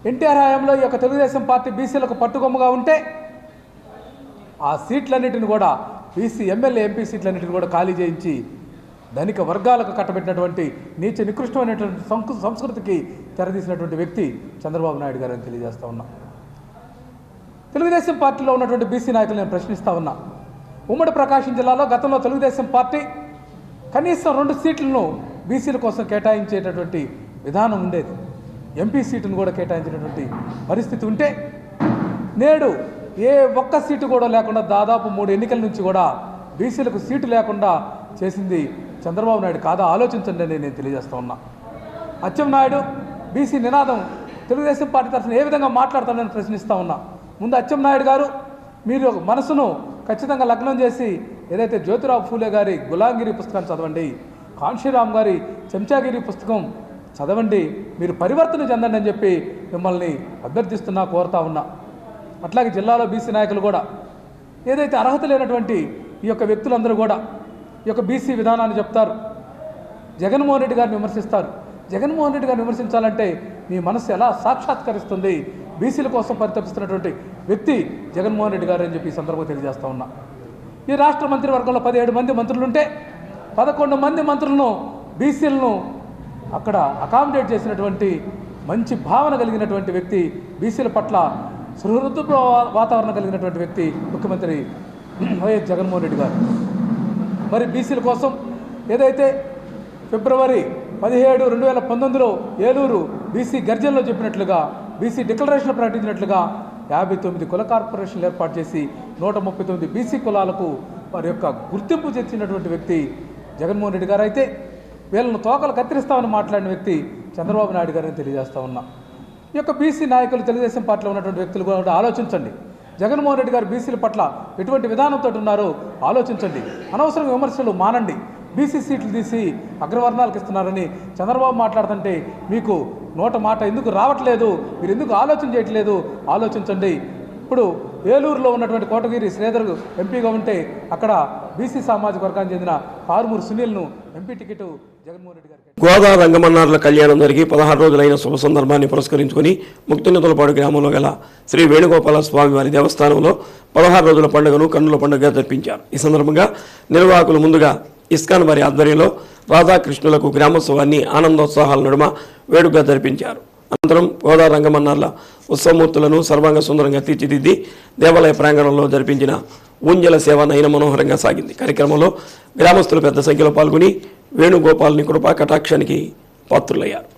ఎన్టీఆర్ హయాంలో ఈ యొక్క తెలుగుదేశం పార్టీ బీసీలకు పట్టుకొమ్మగా ఉంటే ఆ సీట్లన్నింటిని కూడా బీసీ ఎమ్మెల్యే ఎంపీ సీట్లన్నింటిని కూడా ఖాళీ చేయించి ధనిక వర్గాలకు కట్టబెట్టినటువంటి నీచ నికృష్టమైనటువంటి సంస్కృతికి తెరదీసినటువంటి వ్యక్తి చంద్రబాబు నాయుడు గారు అని తెలియజేస్తూ ఉన్నా. తెలుగుదేశం పార్టీలో ఉన్నటువంటి బీసీ నాయకులు నేను ప్రశ్నిస్తూ ఉన్నా. ఉమ్మడి ప్రకాశం జిల్లాలో గతంలో తెలుగుదేశం పార్టీ కనీసం 2 సీట్లను బీసీల కోసం కేటాయించేటటువంటి విధానం ఉండేది. ఎంపీ సీటును కూడా కేటాయించినటువంటి పరిస్థితి ఉంటే నేడు ఏ ఒక్క సీటు కూడా లేకుండా దాదాపు 3 ఎన్నికల నుంచి కూడా బీసీలకు సీటు లేకుండా చేసింది చంద్రబాబు నాయుడు కాదా ఆలోచించండి అని నేను తెలియజేస్తూ ఉన్నా. అచ్చెన్నాయుడు బీసీ నినాదం తెలుగుదేశం పార్టీ తరఫున ఏ విధంగా మాట్లాడతానని ప్రశ్నిస్తూ ఉన్నా. ముందు అచ్చెన్నాయుడు గారు మీరు మనసును ఖచ్చితంగా లగ్నం చేసి ఏదైతే జ్యోతిరావు ఫూలే గారి గులాంగిరి పుస్తకాన్ని చదవండి, కాన్షీరామ్ గారి చెంచాగిరి పుస్తకం చదవండి, మీరు పరివర్తన చెందండి అని చెప్పి మిమ్మల్ని అభ్యర్థిస్తున్నా, కోరుతా ఉన్నా. అట్లాగే జిల్లాలో బీసీ నాయకులు కూడా ఏదైతే అర్హత లేనటువంటి ఈ యొక్క వ్యక్తులందరూ కూడా ఈ యొక్క బీసీ విధానాన్ని చెప్తారు, జగన్మోహన్ రెడ్డి గారిని విమర్శిస్తారు. జగన్మోహన్ రెడ్డి గారిని విమర్శించాలంటే మీ మనస్సు ఎలా సాక్షాత్కరిస్తుంది? బీసీల కోసం పరితపిస్తున్నటువంటి వ్యక్తి జగన్మోహన్ రెడ్డి గారు అని చెప్పి ఈ సందర్భంగా తెలియజేస్తూ ఉన్నా. ఈ రాష్ట్ర మంత్రివర్గంలో 17 మంది మంత్రులుంటే 11 మంది మంత్రులను బీసీలను అక్కడ అకామిడేట్ చేసినటువంటి మంచి భావన కలిగినటువంటి వ్యక్తి, బీసీల పట్ల సుహృద వాతావరణం కలిగినటువంటి వ్యక్తి ముఖ్యమంత్రి వైఎస్ జగన్మోహన్ రెడ్డి గారు. మరి బీసీల కోసం ఏదైతే ఫిబ్రవరి 17, 2019లో ఏలూరు బీసీ గర్జనలో చెప్పినట్లుగా బీసీ డిక్లరేషన్ ప్రకటించినట్లుగా 59 కుల కార్పొరేషన్లు ఏర్పాటు చేసి 139 బీసీ కులాలకు వారి యొక్క గుర్తింపు తెచ్చినటువంటి వ్యక్తి జగన్మోహన్ రెడ్డి గారు అయితే వీళ్ళను తోకలు కత్తిరిస్తామని మాట్లాడిన వ్యక్తి చంద్రబాబు నాయుడు గారిని తెలియజేస్తూ ఉన్నా. ఈ యొక్క బీసీ నాయకులు తెలుగుదేశం పార్టీలో ఉన్నటువంటి వ్యక్తులు కూడా ఆలోచించండి. జగన్మోహన్ రెడ్డి గారు బీసీల పట్ల ఎటువంటి విధానంతో ఉన్నారో ఆలోచించండి. అనవసరం విమర్శలు మానండి. బీసీ సీట్లు తీసి అగ్రవర్ణాలకు ఇస్తున్నారని చంద్రబాబు మాట్లాడుతుంటే మీకు నోట మాట ఎందుకు రావట్లేదు? మీరు ఎందుకు ఆలోచన చేయట్లేదు? ఆలోచించండి. ఇప్పుడు ఏలూరులో ఉన్నటువంటి కోటగిరి శ్రీధర్ ఎంపీగా ఉంటే అక్కడ బీసీ సామాజిక వర్గానికి చెందిన కారుమూరు సునీల్ను ఎంపీ టికెట్ జగన్మోహన్ రెడ్డి గారికి. గోదావరి రంగమన్నార్ల కళ్యాణం జరిగి 16 రోజులైన శుభ సందర్భాన్ని పురస్కరించుకుని ముక్తినతులపాడు గ్రామంలో గల శ్రీ వేణుగోపాల స్వామి వారి దేవస్థానంలో 16 రోజుల పండుగను కన్నుల పండుగగా జరిపించారు. ఈ సందర్భంగా నిర్వాహకులు ముందుగా ఇస్కాన్ వారి ఆధ్వర్యంలో రాధాకృష్ణులకు గ్రామోత్సవాన్ని ఆనందోత్సాహాల నడుమ వేడుకగా జరిపించారు. అనంతరం గోదావరి రంగమన్నార్ల ఉత్సవమూర్తులను సర్వాంగ సుందరంగా తీర్చిదిద్ది దేవాలయ ప్రాంగణంలో జరిపించిన ఊంజల సేవ నయన మనోహరంగా సాగింది. కార్యక్రమంలో గ్రామస్తులు పెద్ద సంఖ్యలో పాల్గొని వేణుగోపాల్ని కృపా కటాక్షానికి పాత్రులయ్యారు.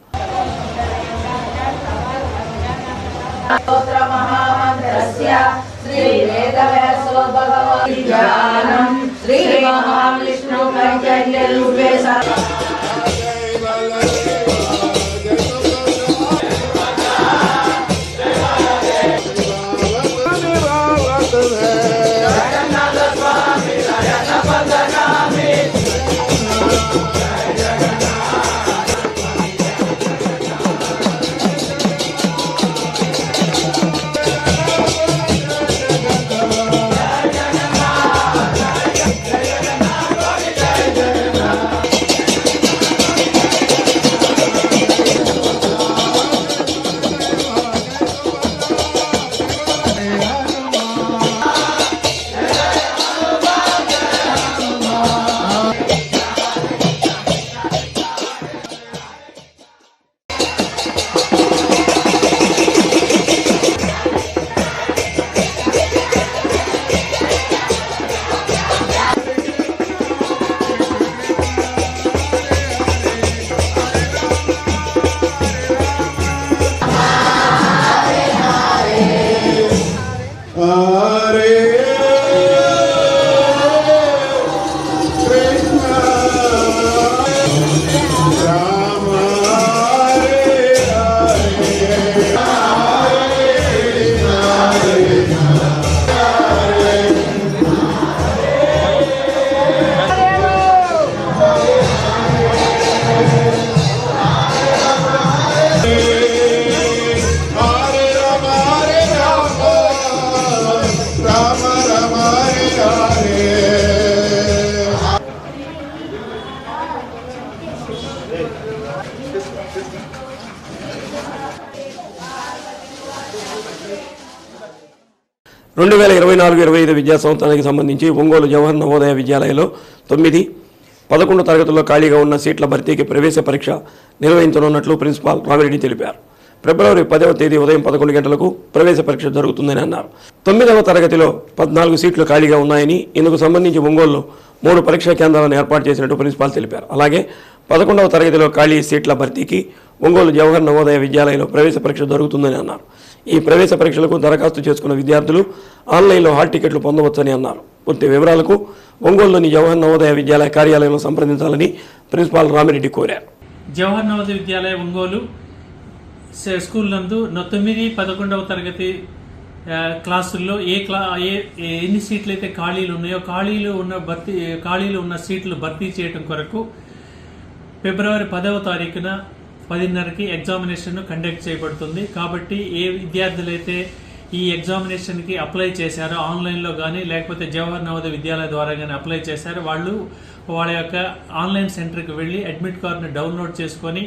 2024-25 విద్యా సంవత్సరానికి సంబంధించి ఒంగోలు జవహర్ నవోదయ విద్యాలయంలో 9, 11 తరగతుల్లో ఖాళీగా ఉన్న సీట్ల భర్తీకి ప్రవేశ పరీక్ష నిర్వహించనున్నట్లు ప్రిన్సిపాల్ రామిరెడ్డి తెలిపారు. ఫిబ్రవరి 10వ తేదీ ఉదయం 11 గంటలకు ప్రవేశ పరీక్ష జరుగుతుందని అన్నారు. 9వ తరగతిలో 14 సీట్లు ఖాళీగా ఉన్నాయని, ఇందుకు సంబంధించి ఒంగోలులో 3 పరీక్షా కేంద్రాలను ఏర్పాటు చేసినట్టు ప్రిన్సిపాల్ తెలిపారు. అలాగే 11వ తరగతిలో ఖాళీ సీట్ల భర్తీకి ఒంగోలు జవహర్ నవోదయ విద్యాలయంలో ప్రవేశ పరీక్ష జరుగుతుందని అన్నారు. ఈ ప్రవేశ పరీక్షలకు దరఖాస్తు చేసుకున్న విద్యార్థులు ఆన్లైన్లో హాల్ టికెట్లు పొందవచ్చని అన్నారు. పూర్తి వివరాలకు ఒంగోలులోని జవహర్ నవోదయ విద్యాలయ కార్యాలయంలో సంప్రదించాలని ప్రిన్సిపాల్ రామిరెడ్డి కోరారు. జవహర్ నవోదయ విద్యాలయ ఒంగోలు స్కూల్ నందు 9, 11వ తరగతి క్లాసుల్లో ఎన్ని సీట్లు అయితే ఖాళీలు ఉన్నాయో ఖాళీలు ఉన్న సీట్లు భర్తీ చేయడం కొరకు ఫిబ్రవరి 10వ తారీఖున 10:30కి ఎగ్జామినేషన్ కండక్ట్ చేయబడుతుంది. కాబట్టి ఏ విద్యార్థులైతే ఈ ఎగ్జామినేషన్కి అప్లై చేశారో ఆన్లైన్లో కానీ లేకపోతే జవహర్ నవోదయ విద్యాలయ ద్వారా కానీ అప్లై చేశారో వాళ్ళు వాళ్ళ యొక్క ఆన్లైన్ సెంటర్కి వెళ్ళి అడ్మిట్ కార్డుని డౌన్లోడ్ చేసుకొని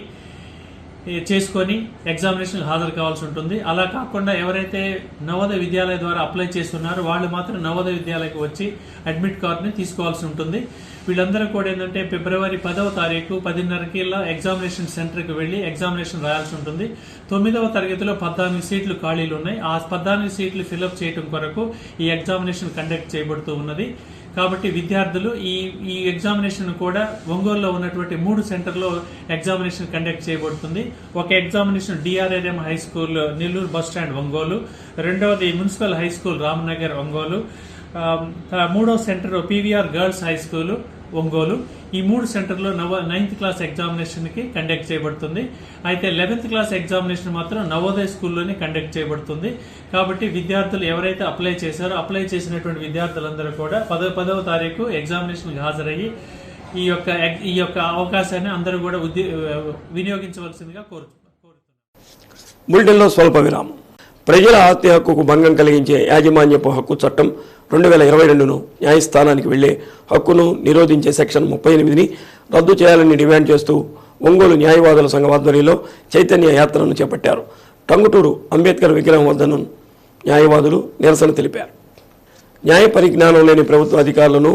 ఎగ్జామినేషన్ హాజరు కావాల్సి ఉంటుంది. అలా కాకుండా ఎవరైతే నవోదయ విద్యాలయ ద్వారా అప్లై చేస్తున్నారో వాళ్ళు మాత్రం నవోదయ విద్యాలయకు వచ్చి అడ్మిట్ కార్డుని తీసుకోవాల్సి ఉంటుంది. వీళ్ళందరూ కూడా ఏంటంటే ఫిబ్రవరి 10వ తారీఖు 10:30కి ఎగ్జామినేషన్ సెంటర్కి వెళ్ళి ఎగ్జామినేషన్ రాయాల్సి ఉంటుంది. 9వ తరగతిలో 14 సీట్లు ఖాళీలు ఉన్నాయి. ఆ 14 సీట్లు ఫిలప్ చేయడం కొరకు ఈ ఎగ్జామినేషన్ కండక్ట్ చేయబడుతూ ఉన్నది. కాబట్టి విద్యార్థులు ఈ ఎగ్జామినేషన్ కూడా ఒంగోలులో ఉన్నటువంటి 3 సెంటర్లో ఎగ్జామినేషన్ కండక్ట్ చేయబడుతుంది. ఒక examination DRRM high school Nellore bus stand Ongole, రెండవది municipal high school Ramnagar Ongole, 3వ centre PVR girls high school Ongole. ఈ 3 సెంటర్లో 9th క్లాస్ ఎగ్జామినేషన్కి కండక్ట్ చేయబడుతుంది. అయితే 11th క్లాస్ ఎగ్జామినేషన్ మాత్రం నవోదయ స్కూల్లోనే కండక్ట్ చేయబడుతుంది. కాబట్టి విద్యార్థులు ఎవరైతే అప్లై చేశారో అప్లై చేసినటువంటి విద్యార్థులందరూ కూడా 10వ తారీఖు ఎగ్జామినేషన్కి హాజరయ్యి ఈ యొక్క అవకాశాన్ని అందరూ కూడా వినియోగించవలసిందిగా కోరుతున్నారు. బులెటిన్లో స్వల్ప విరామం. ప్రజల ఆస్తి హక్కుకు భంగం కలిగించే యాజమాన్యపు హక్కు చట్టం 2022ను న్యాయస్థానానికి వెళ్లే హక్కును నిరోధించే సెక్షన్ 38ని రద్దు చేయాలని డిమాండ్ చేస్తూ ఒంగోలు న్యాయవాదుల సంఘం ఆధ్వర్యంలో చైతన్య యాత్రను చేపట్టారు. టంగుటూరు అంబేద్కర్ విగ్రహం వద్దను న్యాయవాదులు నిరసన తెలిపారు. న్యాయ పరిజ్ఞానం లేని ప్రభుత్వ అధికారులను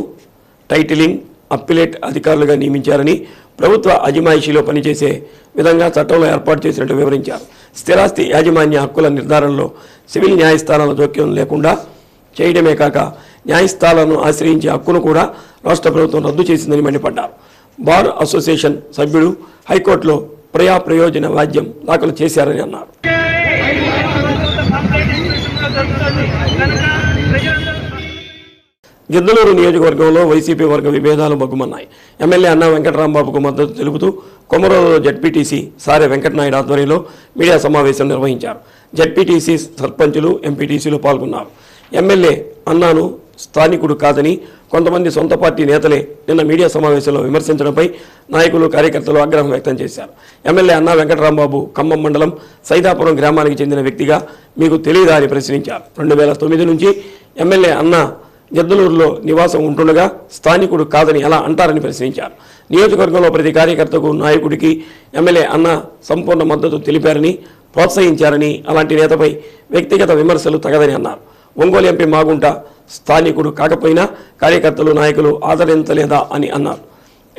టైటిలింగ్, అప్పిలేట్ అధికారులుగా నియమించారని, ప్రభుత్వ అజమాయిషీలో పనిచేసే విధంగా చట్టంలో ఏర్పాటు చేసినట్టు వివరించారు. స్థిరాస్తి యాజమాన్య హక్కుల నిర్ధారణలో సివిల్ న్యాయస్థానాల జోక్యం లేకుండా చేయడమే కాక న్యాయస్థానాలను ఆశ్రయించే హక్కును కూడా రాష్ట్ర ప్రభుత్వం రద్దు చేసిందని మండిపడ్డారు. బార్ అసోసియేషన్ సభ్యుడు హైకోర్టులో ప్రయోజన వాద్యం దాఖలు చేశారని అన్నారు. గిద్దలూరు నియోజకవర్గంలో వైసీపీ వర్గ విభేదాలు బగ్గుమన్నాయి. ఎమ్మెల్యే అన్నా వెంకటరాంబాబుకు మద్దతు తెలుపుతూ కొమరోలులో జడ్పీటీసీ సారె వెంకటనాయుడు ఆధ్వర్యంలో మీడియా సమావేశం నిర్వహించారు. జడ్పీటీసీ సర్పంచులు, ఎంపీటీసీలు పాల్గొన్నారు. ఎమ్మెల్యే అన్నాను స్థానికుడు కాదని కొంతమంది సొంత పార్టీ నేతలే నిన్న మీడియా సమావేశంలో విమర్శించడంపై నాయకులు, కార్యకర్తలు ఆగ్రహం వ్యక్తం చేశారు. ఎమ్మెల్యే అన్నా వెంకటరాంబాబు ఖమ్మం మండలం సైదాపురం గ్రామానికి చెందిన వ్యక్తిగా మీకు తెలియదా అని ప్రశ్నించారు. 2009 నుంచి ఎమ్మెల్యే అన్నా గిద్దలూరులో నివాసం ఉంటుండగా స్థానికుడు కాదని ఎలా అంటారని ప్రశ్నించారు. నియోజకవర్గంలో ప్రతి కార్యకర్తకు, నాయకుడికి ఎమ్మెల్యే అన్న సంపూర్ణ మద్దతు తెలిపారని, ప్రోత్సహించారని, అలాంటి నేతపై వ్యక్తిగత విమర్శలు తగదని అన్నారు. ఒంగోలు ఎంపీ మాగుంట స్థానికుడు కాకపోయినా కార్యకర్తలు, నాయకులు ఆదరించలేదా అని అన్నారు.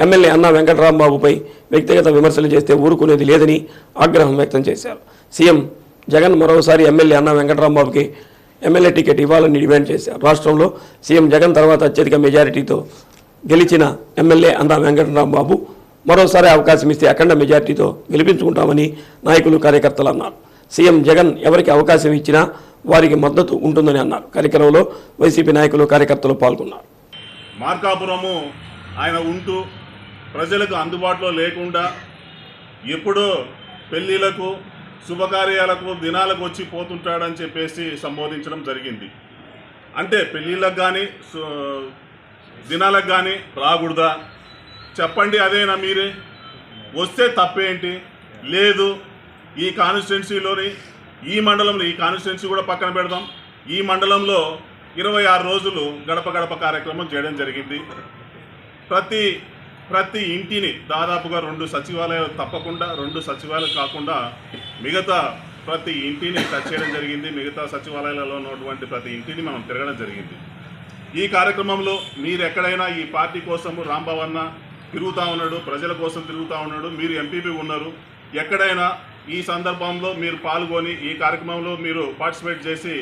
ఎమ్మెల్యే అన్నా వెంకటరాంబాబుపై వ్యక్తిగత విమర్శలు చేస్తే ఊరుకునేది లేదని ఆగ్రహం వ్యక్తం చేశారు. సీఎం జగన్ మరోసారి ఎమ్మెల్యే అన్నా వెంకటరాంబాబుకి ఎమ్మెల్యే టికెట్ ఇవ్వాలని డిమాండ్ చేశారు. రాష్ట్రంలో సీఎం జగన్ తర్వాత అత్యధిక మెజారిటీతో గెలిచిన ఎమ్మెల్యే అన్నా వెంకటరాంబాబు మరోసారి అవకాశం ఇస్తే అఖండ మెజారిటీతో గెలిపించుకుంటామని నాయకులు, కార్యకర్తలు అన్నారు. సీఎం జగన్ ఎవరికి అవకాశం ఇచ్చినా వారికి మద్దతు ఉంటుందని అన్నారు. కార్యక్రమంలో వైసీపీ నాయకులు, కార్యకర్తలు పాల్గొన్నారు. మార్కాపురము ఆయన ఉంటూ ప్రజలకు అందుబాటులో లేకుండా ఎప్పుడో పెళ్లిళ్లకు, శుభకార్యాలకు, దినాలకు వచ్చి పోతుంటాడని చెప్పేసి సంబోధించడం జరిగింది. అంటే పెళ్ళిళ్ళకు కానీ దినాలకు కానీ రాకూడదా చెప్పండి? అదేనా మీరే? వస్తే తప్పేంటి? లేదు, ఈ కాన్స్టిట్యున్సీలోని ఈ మండలంలో, ఈ కాన్స్టిట్యున్సీ కూడా పక్కన పెడదాం, ఈ మండలంలో 26 రోజులు గడప గడప కార్యక్రమం చేయడం జరిగింది. ప్రతి ఇంటిని దాదాపుగా 2 సచివాలయాలు తప్పకుండా, 2 సచివాలయాలు కాకుండా మిగతా ప్రతి ఇంటిని టచ్ చేయడం జరిగింది. మిగతా సచివాలయాలలో ఉన్నటువంటి ప్రతి ఇంటిని మనం తిరగడం జరిగింది. ఈ కార్యక్రమంలో మీరు ఎక్కడైనా ఈ పార్టీ కోసము రాంబాబన్న తిరుగుతూ ఉన్నాడు, ప్రజల కోసం తిరుగుతూ ఉన్నాడు, మీరు ఎంపీపీ ఉన్నారు, ఎక్కడైనా ఈ సందర్భంలో మీరు పాల్గొని ఈ కార్యక్రమంలో మీరు పార్టిసిపేట్ చేసి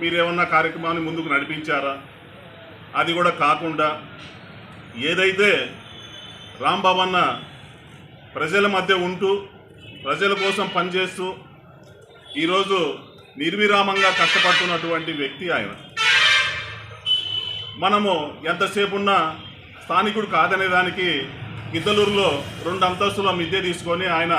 మీరు ఏమన్నా కార్యక్రమాన్ని ముందుకు నడిపించారా? అది కూడా కాకుండా ఏదైతే రాంబాబన్న ప్రజల మధ్య ఉంటూ ప్రజల కోసం పనిచేస్తూ ఈరోజు నిర్విరామంగా కష్టపడుతున్నటువంటి వ్యక్తి ఆయన. మనము ఎంతసేపు ఉన్నా స్థానికుడు కాదనే దానికి గిద్దలూరులో 2 అంతస్తుల మిద్దె తీసుకొని ఆయన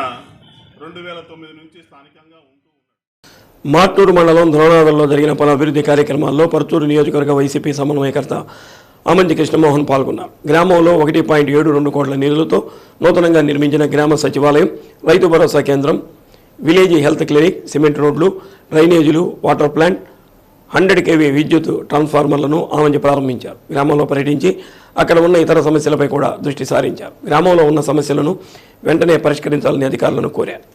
2009 నుంచి స్థానికంగా ఉంటూ ఉన్నారు. మార్టూరు మండలం ద్రోణావల్లో జరిగిన పలు అభివృద్ధి కార్యక్రమాల్లో పరుచూరు నియోజకవర్గ వైసీపీ సమన్వయకర్త ఆమంచి కృష్ణమోహన్ పాల్గొన్నారు. గ్రామంలో 1.72 కోట్ల నిధులతో నూతనంగా నిర్మించిన గ్రామ సచివాలయం, రైతు భరోసా కేంద్రం, విలేజ్ హెల్త్ క్లినిక్, సిమెంట్ రోడ్లు, డ్రైనేజీలు, వాటర్ ప్లాంట్, 100 kV విద్యుత్ ట్రాన్స్ఫార్మర్లను ఆమంచి ప్రారంభించారు. గ్రామంలో పర్యటించి అక్కడ ఉన్న ఇతర సమస్యలపై కూడా దృష్టి సారించారు. గ్రామంలో ఉన్న సమస్యలను వెంటనే పరిష్కరించాలని అధికారులను కోరారు.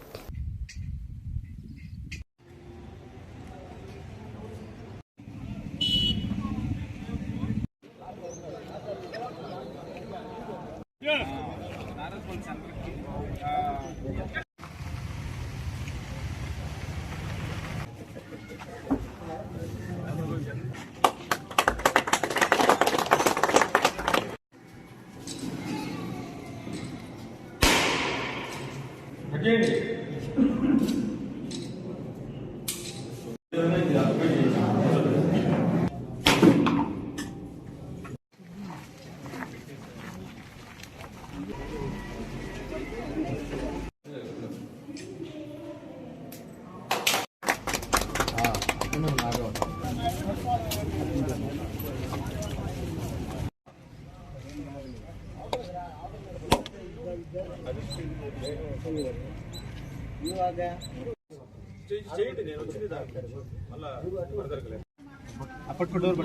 అప్పటికి డోర్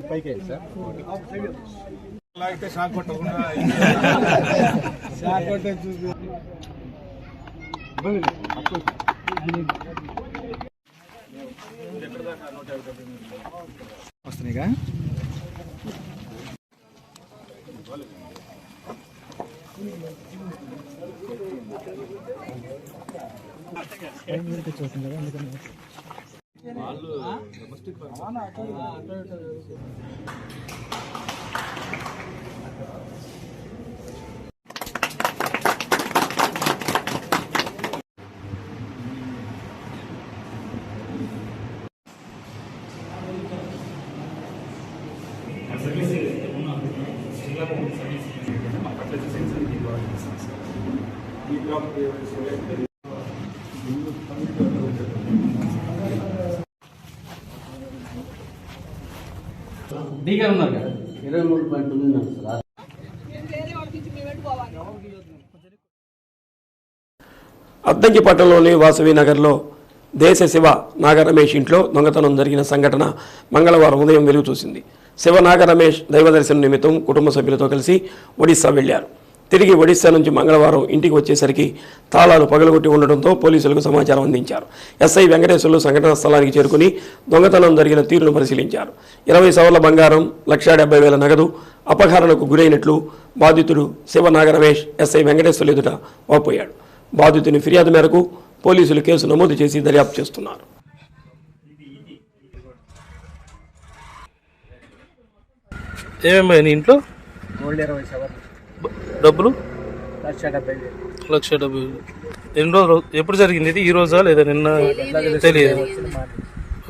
పైకి సార్ లాగితే షాక్ కొట్టకుండా షాక్ కొట్టే చూసి వస్తున్నాయిగా చూసిందా అందుకని వాళ్ళు డొమెస్టిక్ డీగా ఉన్నారు కదా 23.9 సార్. అద్దంకి పట్టణంలోని వాసవి నగర్లో దేశ శివ నాగరమేష్ ఇంట్లో దొంగతనం జరిగిన సంఘటన మంగళవారం ఉదయం వెలుగు చూసింది. శివ నాగరమేష్ దైవదర్శనం నిమిత్తం కుటుంబ సభ్యులతో కలిసి ఒడిశా వెళ్లారు. తిరిగి ఒడిశా నుంచి మంగళవారం ఇంటికి వచ్చేసరికి తాళాలు పగలగొట్టి ఉండడంతో పోలీసులకు సమాచారం అందించారు. ఎస్ఐ వెంకటేశ్వర్లు సంఘటనా స్థలానికి చేరుకుని దొంగతనం జరిగిన తీరును పరిశీలించారు. 20 సవర్ల బంగారం, 1,70,000 నగదు అపహరణకు గురైనట్లు బాధితుడు శివ నాగరమేష్ ఎస్ఐ వెంకటేశ్వర్లు ఎదుట వాపోయాడు. బాధితుని ఫిర్యాదు మేరకు పోలీసులు కేసు నమోదు చేసి దర్యాప్తు చేస్తున్నారు. ఏమేమి ఇంట్లో డబ్బులు 1,70,000. ఎన్ని రోజులు ఎప్పుడు జరిగింది ఇది? ఈ రోజా లేదా నిన్న? తెలియదు.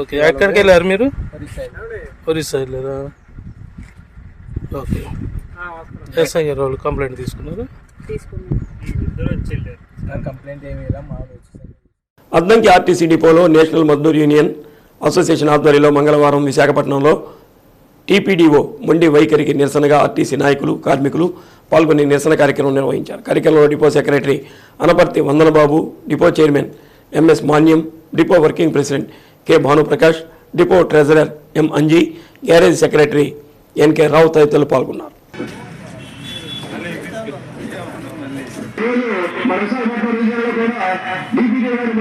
ఓకే, ఎక్కడికి వెళ్ళారు మీరు? ఒరిస్సా వెళ్ళారా? ఓకే, ఎస్ఐ గారు వాళ్ళు కంప్లైంట్ తీసుకున్నారు. అద్దంకి ఆర్టీసీ డిపోలో నేషనల్ మజ్దూర్ యూనియన్ అసోసియేషన్ ఆధ్వర్యంలో మంగళవారం విశాఖపట్నంలో టీపీడీఓ మొండి వైఖరికి నిరసనగా ఆర్టీసీ నాయకులు, కార్మికులు పాల్గొని నిరసన కార్యక్రమం నిర్వహించారు. కార్యక్రమంలో depot secretary Anaparthi Vandanababu, depot chairman MS Manyam, depot working president K Bhanuprakash, depot treasurer M Anji, garage secretary NK Rao తదితరులు పాల్గొన్నారు. మన విశాఖపట్నం రీజియన్లో కూడా డీపీడీ గారు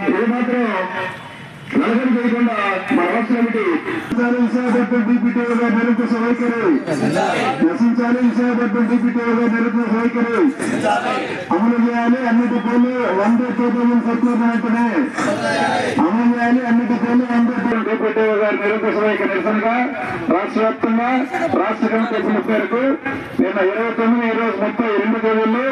ఇది మాత్రం నలభై చేయకుండా మన రాష్ట్ర కమిటీ విశాఖపట్నం డిప్యూటీగా నిరంకుశ వైఖరి నశించాలి. విశాఖపట్నం డిప్యూటీగా నిరంకుశ వైఖరి అమలు చేయాలి. అన్నిటి పేర్లు 100% సత్యమైనట్టునే అమలు చేయాలి. అన్నిటి పేర్లు 100% డిప్యూటీగా గారి నిరంకుశ వైఖరి నిరసనగా రాష్ట్ర వ్యాప్తంగా రాష్ట్ర కమిటీ పిలుపు మేరకు నిన్న 29, 30 2 తేదీల్లో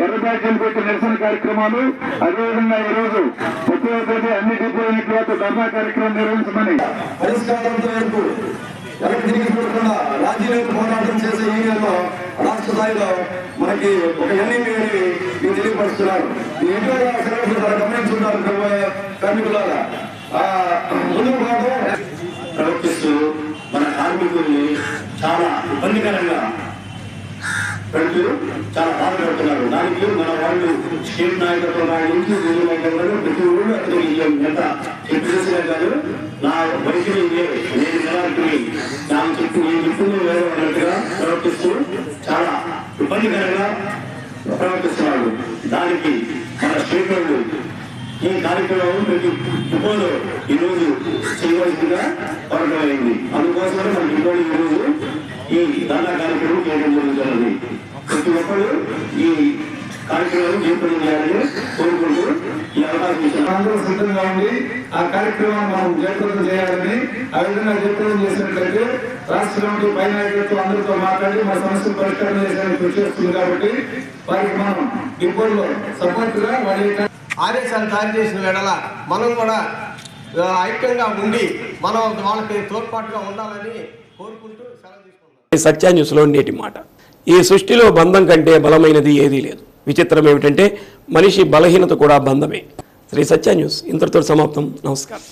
ఎర్ర బ్యాడ్జీలు పెట్టి నిరసన కార్యక్రమాలు, అదేవిధంగా ఈ రోజు 30వ తేదీ అన్ని డిపోయినట్లుగా ధర్నా కార్యక్రమం నిర్వహించమని పరిష్కారంతో వరకు వెనక్కి తిరిగిపోకుండా రాజీలేని పోరాటం చేసే ఈ నెలలో రాష్ట్ర స్థాయిలో మనకి ఒక ఎన్నికని మీకు తెలియపరుస్తున్నారు. ఈ ఎన్నికల గమనించుకుంటారు కార్మికులారా. ముందుకు ప్రవర్తిస్తూ మన కార్మికుల్ని చాలా ఇబ్బందికరంగా పెడుతూ చాలా బాధపడుతున్నారు. దానికి మన వాళ్ళు స్టేట్ నాయకత్వం నుంచి జిల్లా నాయకత్వం ప్రతి ఊళ్ళో అతనికి ఎంత చెప్పేసినా కాదు నా వైఖరి నేను జనానికి నాకు చెప్పి నేను చెప్పింది వేరే ఉన్నట్టుగా ప్రవర్తిస్తూ చాలా ఇబ్బందికరంగా ప్రవర్తిస్తున్నాడు. దానికి మన స్టేట్ వాళ్ళు ఈ కార్యక్రమం ప్రతి డిపోలో ఈరోజు చేయవలసిందిగా వర్గమైంది. అందుకోసమే మన డిపోలో ఈరోజు ఈ ధర్నా కార్యక్రమం చేయడం జరుగుతున్నది. ప్రతి ఒక్కరు ఈ కార్యక్రమాన్ని జయప్రదం చేయాలని కోరుకుంటూ ఈ అవకాశం ఇచ్చారు. అందరూ సిద్ధంగా ఉండి ఆ కార్యక్రమాన్ని మనం జయప్రదం చేయాలని, ఆ విధంగా జయప్రదం చేసినట్లయితే రాష్ట్ర కమిటీ పై నాయకులతో అందరితో మాట్లాడి మన సమస్యలు పరిష్కారం చేసేందుకు కృషి చేస్తుంది. కాబట్టి వారికి మనం డిపోలో సపోర్ట్ గా వాళ్ళ ఆదేశాలు జారీ చేసిన వేళ మనం కూడా ఐక్యంగా ఉండి మనం వాళ్ళకి తోడ్పాటుగా ఉండాలని కోరుకుంటూ సెలవు తీసుకుంటాం. సత్య న్యూస్లో నేటి మాట. ఈ సృష్టిలో బంధం కంటే బలమైనది ఏదీ లేదు. విచిత్రం ఏమిటంటే మనిషి బలహీనత కూడా బంధమే. శ్రీ సత్య న్యూస్ ఇంతటితో సమాప్తం. నమస్కారం.